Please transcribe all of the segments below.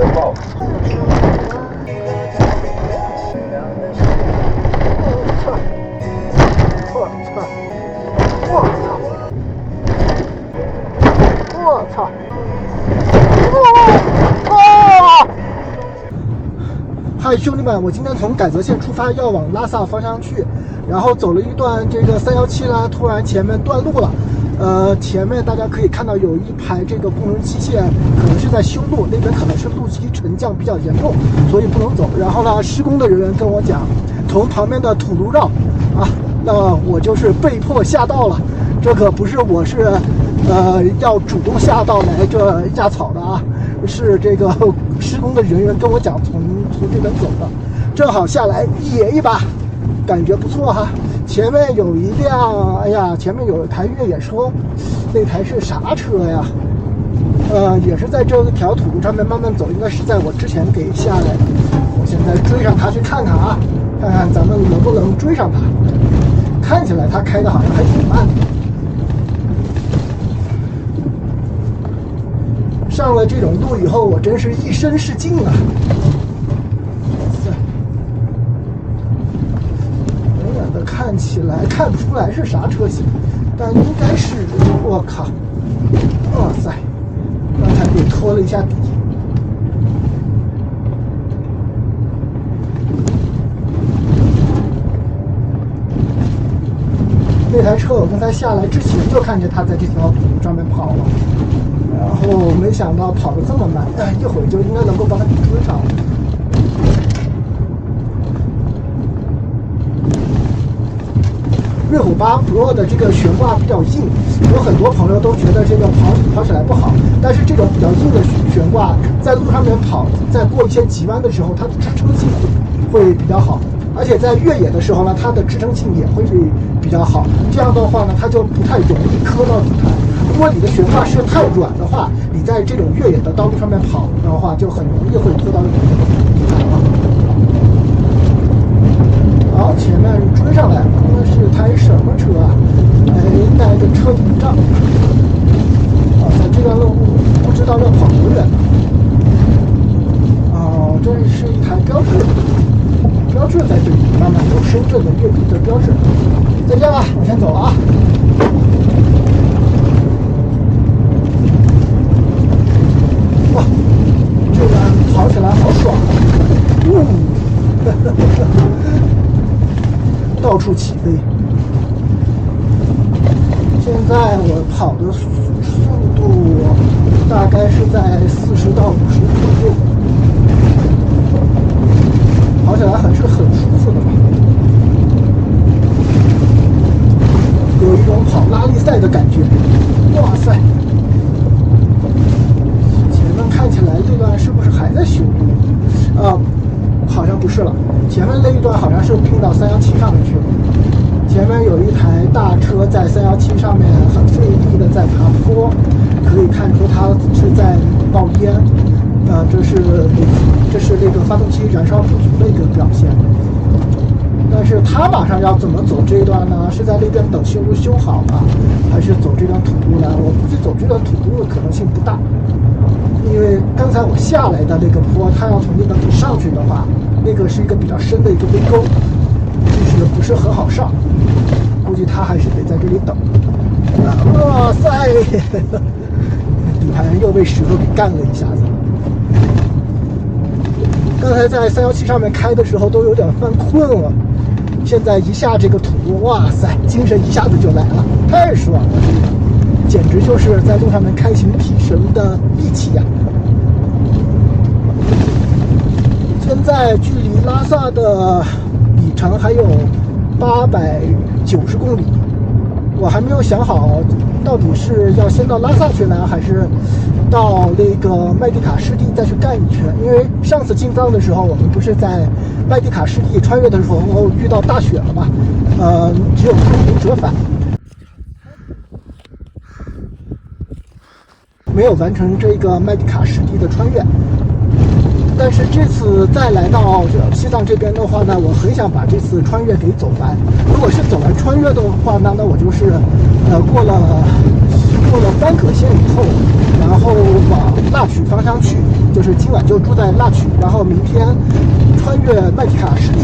爆。我操！嗨，兄弟们，我今天从改则线出发，要往拉萨方向去，然后走了一段这个317啦，突然前面断路了。前面大家可以看到有一排这个工程机械，可能是在修路，那边可能是路基沉降比较严重，所以不能走。然后呢，施工的人员跟我讲，从旁边的土路绕啊，那我就是被迫下道了。这可不是我是要主动下道来这压草的啊，是这个施工的人员跟我讲从这边走的，正好下来野一把，感觉不错哈。前面有一辆，哎呀，前面有一台越野车，那台是啥车呀？也是在这条土路上面慢慢走，应该是在我之前给下来的。我现在追上他去看看啊，看看咱们能不能追上他。看起来他开的好像还挺慢的。上了这种路以后，我真是一身是劲啊！看起来看不出来是啥车型，但应该是，我靠，哇塞，刚才给拖了一下底。那台车我刚才下来之前就看见他在这条土路上面跑了，然后没想到跑得这么慢，一会儿就应该能够把他给追上了。瑞虎8 Pro 的这个悬挂比较硬，有很多朋友都觉得这个跑起来不好，但是这种比较硬的悬挂在路上面跑，在过一些急弯的时候，它的支撑性会比较好，而且在越野的时候呢，它的支撑性也会比较好。这样的话呢，它就不太容易磕到底盘。如果你的悬挂是太软的话，你在这种越野的道路上面跑的话，就很容易会磕到底盘了。好，前面追上来，那是台什么车啊？带着车顶帐。在这段路不知道要跑多远呢。哦，这是一台标致，标致在这里，慢慢有深圳的阅兵的标志。再见吧，我先走了啊。哇，这个跑起来好爽到处起飞。现在我跑的速度大概是在40到50左右，跑起来还是很舒服的吧，有一种跑拉力赛的感觉。哇塞！前面看起来这段是不是还在修路啊？好像不是了，前面那一段好像是并到317上面去了。前面有一台大车在317上面很费力的在爬坡，可以看出它是在冒烟。这是那个发动机燃烧不足的一个表现。但是它马上要怎么走这一段呢？是在那边等修路修好了，还是走这段土路呢？我估计走这段土路的可能性不大。因为刚才我下来的那个坡，它要从那个底上去的话，那个是一个比较深的一个微沟，就是不是很好上，估计它还是得在这里等。哇塞，底盘又被石头给干了一下子。刚才在317上面开的时候都有点犯困了，现在一下这个土路，哇塞，精神一下子就来了，太爽了，简直就是在路上面开启提神的利器呀！现在距离拉萨的里程还有890公里，我还没有想好到底是要先到拉萨去呢，还是到那个麦地卡湿地再去干一圈。因为上次进藏的时候，我们不是在麦地卡湿地穿越的时候遇到大雪了嘛，只有空途折返，没有完成这个麦地卡湿地的穿越。但是这次再来到西藏这边的话呢，我很想把这次穿越给走完。如果是走完穿越的话呢，那我就是过了班葛县以后，然后往腊曲方向去，就是今晚就住在腊曲，然后明天穿越麦迪卡湿地，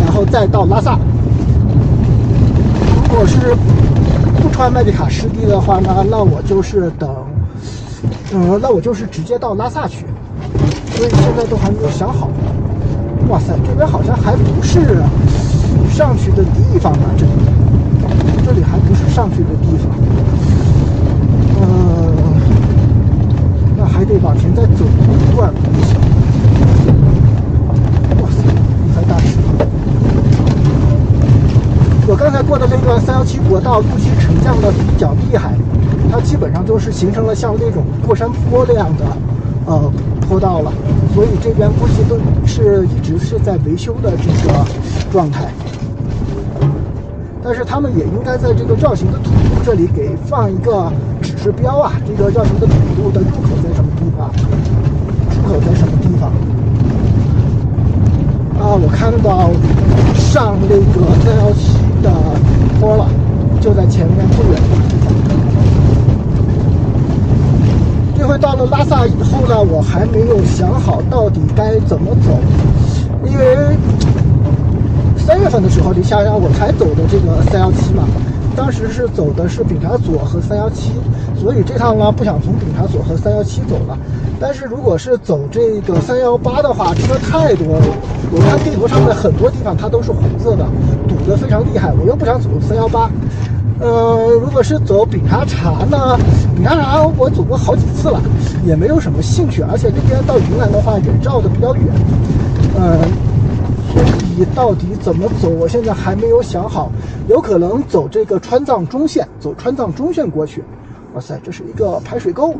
然后再到拉萨。如果是不穿麦迪卡湿地的话呢，那我就是直接到拉萨去。所以现在都还没有想好。哇塞，这边好像还不是上去的地方呢，这里还不是上去的地方。那还得往前再走一段。哇塞，一块大石头。我刚才过的那段317国道路基沉降的比较厉害，它基本上就是形成了像那种过山坡那样的坡道了，所以这边估计都一直是在维修的这个状态。但是他们也应该在这个绕行的土路这里给放一个指示标啊，这个绕行的土路的入口在什么地方，出口在什么地方啊？我看到上那个317的坡了，就在前面不远的地方。这回到了拉萨以后呢，我还没有想好到底该怎么走，因为3月份的时候，你想想我才走的这个317嘛，当时是走的是丙察左和317，所以这趟呢不想从丙察左和317走了。但是如果是走这个318的话，车太多了，我看地图上面很多地方它都是红色的，堵得非常厉害，我又不想走318。如果是走丙察察呢，丙察察我走过好几次了，也没有什么兴趣，而且这边到云南的话也绕得比较远，所以到底怎么走，我现在还没有想好，有可能走这个川藏中线，走川藏中线过去。哇塞，这是一个排水沟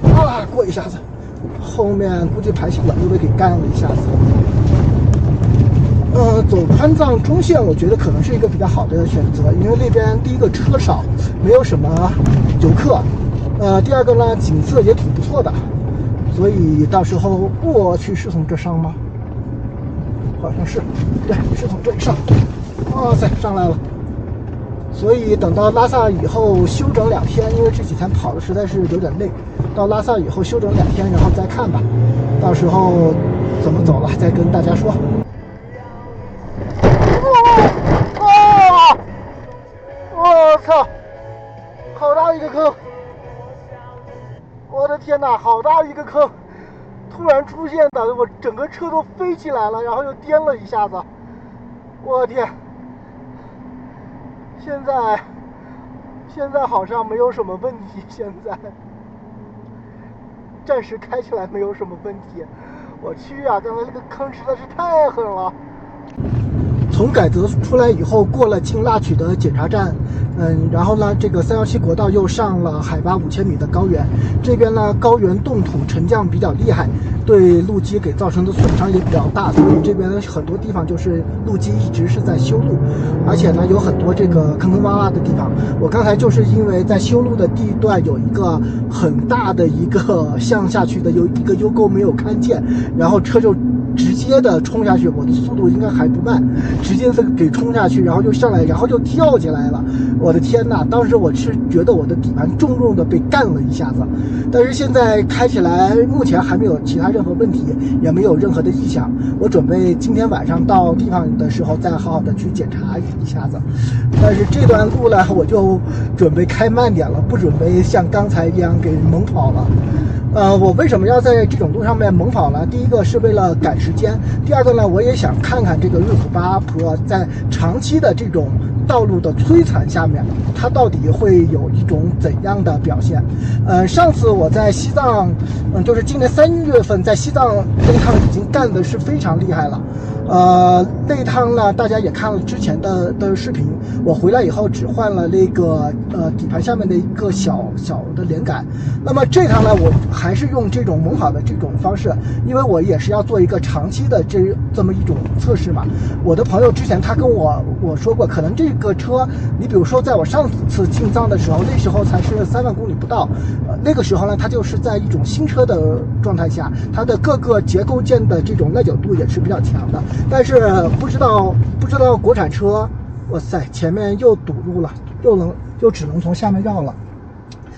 啊，过一下子，后面估计排气管又被给干了一下子。走川藏中线，我觉得可能是一个比较好的选择，因为那边第一个车少，没有什么游客，第二个呢景色也挺不错的，所以到时候我去是从这上吗？好像是，对，是从这里上。哇塞，上来了。所以等到拉萨以后休整2天，因为这几天跑的实在是有点累，到拉萨以后休整2天，然后再看吧，到时候怎么走了再跟大家说。我操，好大一个坑！我的天哪，好大一个坑！突然出现的，我整个车都飞起来了，然后又颠了一下子。我天！现在好像没有什么问题，现在暂时开起来没有什么问题。我去啊，刚才那个坑实在是太狠了。从改则出来以后，过了进腊曲的检查站，然后呢，这个317国道又上了海拔5000米的高原，这边呢高原冻土沉降比较厉害，对路基给造成的损伤也比较大，所以这边很多地方就是路基一直是在修路，而且呢有很多这个坑坑洼洼的地方。我刚才就是因为在修路的地段有一个很大的一个向下去的有一个 U 沟没有看见，然后车就直接的冲下去，我的速度应该还不慢，直接给冲下去，然后就上来，然后就跳起来了。我的天哪！当时我是觉得我的底盘重重的被干了一下子，但是现在开起来目前还没有其他任何问题，也没有任何的异响。我准备今天晚上到地方的时候再好好的去检查一下子。但是这段路呢，我就准备开慢点了，不准备像刚才一样给猛跑了。我为什么要在这种路上面猛跑呢？第一个是为了赶时间，第二个呢，我也想看看这个瑞虎8 Pro 在长期的这种道路的摧残下面，它到底会有一种怎样的表现？上次我在西藏，就是今年3月份在西藏那趟已经干的是非常厉害了。那趟呢，大家也看了之前的视频，我回来以后只换了那个底盘下面的一个小的连杆。那么这趟呢，我还是用这种猛跑的这种方式，因为我也是要做一个长期的这么一种测试嘛。我的朋友之前他跟我说过，可能这个车，你比如说在我上次进藏的时候，那时候才是3万公里不到，那个时候呢，它就是在一种新车的状态下，它的各个结构件的这种耐久度也是比较强的。但是不知道国产车，哇塞，前面又堵路了，又只能从下面绕了。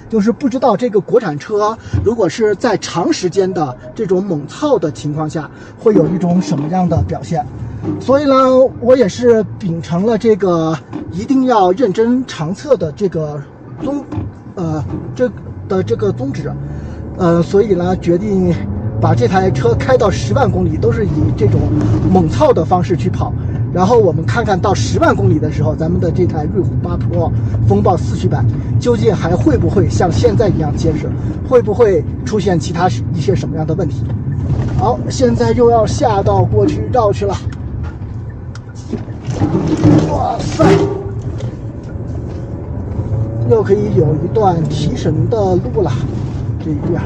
就是不知道这个国产车如果是在长时间的这种猛操的情况下，会有一种什么样的表现。所以呢，我也是秉承了这个一定要认真长测的这个这个宗旨，所以呢，决定把这台车开到10万公里，都是以这种猛操的方式去跑。然后我们看看到10万公里的时候，咱们的这台瑞虎8 Pro 风暴4驱版究竟还会不会像现在一样结实，会不会出现其他一些什么样的问题。好，现在又要下到过去绕去了。哇塞，又可以有一段提神的路了。这一边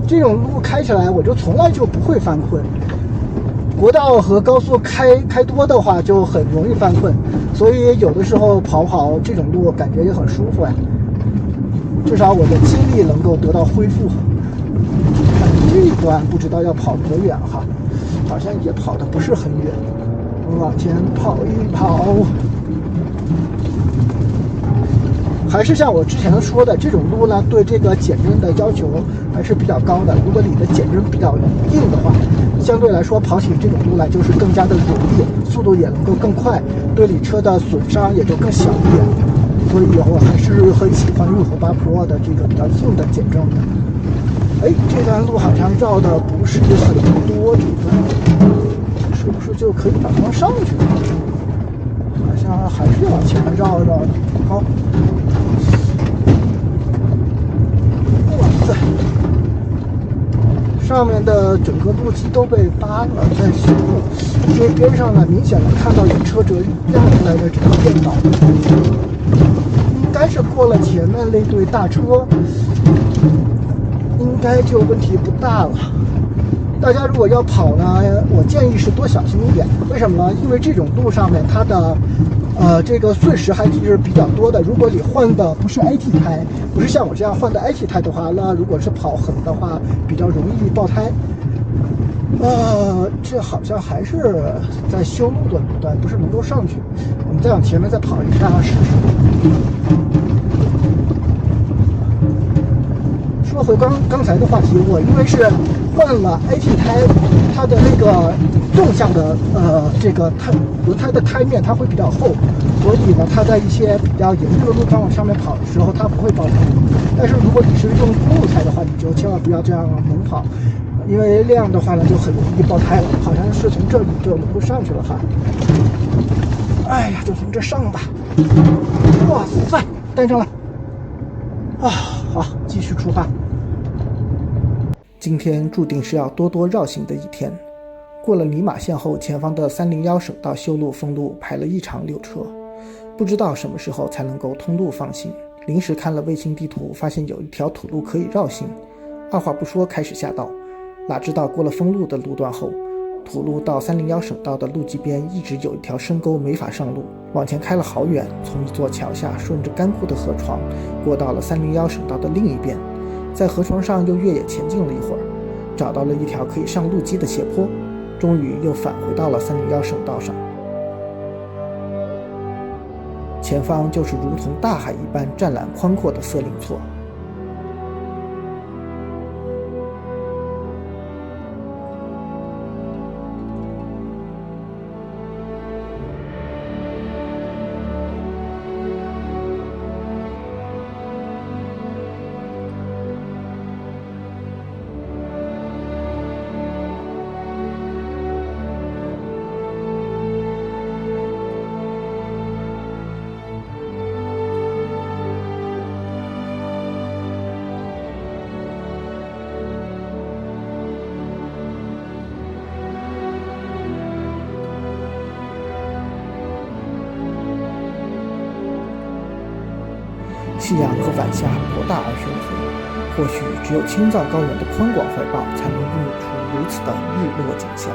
这种路开起来我就从来就不会犯困，国道和高速开多的话就很容易犯困，所以有的时候跑这种路感觉也很舒服呀，至少我的精力能够得到恢复。这一段不知道要跑多远哈，好像也跑得不是很远，往前跑一跑。还是像我之前说的，这种路呢，对这个减震的要求还是比较高的。如果你的减震比较硬的话，相对来说跑起这种路来就是更加的有力，速度也能够更快，对你车的损伤也就更小一点。所以我还是很喜欢瑞虎8 Pro 的这个比较硬的减震的。哎，这段路好像绕的不是很多，这段是不是就可以把它上去了？好像还是往前绕的。好。上面的整个路基都被扒了，在修路，因为边上呢明显的看到有车辙让出来的这个变道，应该是过了前面那对大车，应该就问题不大了。大家如果要跑呢，我建议是多小心一点。为什么呢？因为这种路上面它的这个碎石还是比较多的。如果你换的不是 AT 胎，不是像我这样换的 AT 胎的话，那如果是跑横的话，比较容易爆胎。这好像还是在修路的路段，不是能够上去。我们再往前面再跑一下试试。说回刚才的话题，我因为是换了 AT 胎，它的那个纵向的这个轮胎的胎面它会比较厚，所以呢，它在一些比较严重的路况上面跑的时候，它不会爆胎。但是如果你是用公路胎的话，你就千万不要这样猛跑，因为那样的话呢，就很容易爆胎了。好像是从这里就能够上去了哈。哎呀，就从这上吧。哇塞，带上了。好，继续出发。今天注定是要多多绕行的一天。过了尼玛线后，前方的301省道修路封路排了一长溜车，不知道什么时候才能够通路放行。临时看了卫星地图，发现有一条土路可以绕行，二话不说开始下道。哪知道过了封路的路段后，土路到301省道的路基边一直有一条深沟，没法上路。往前开了好远，从一座桥下顺着干枯的河床过到了301省道的另一边，在河床上又越野前进了一会儿，找到了一条可以上路基的斜坡，终于又返回到了301省道上。前方就是如同大海一般湛蓝宽阔的色林措。夕阳和晚霞博大而深邃，或许只有青藏高原的宽广怀抱才能孕育出如此的日落景象。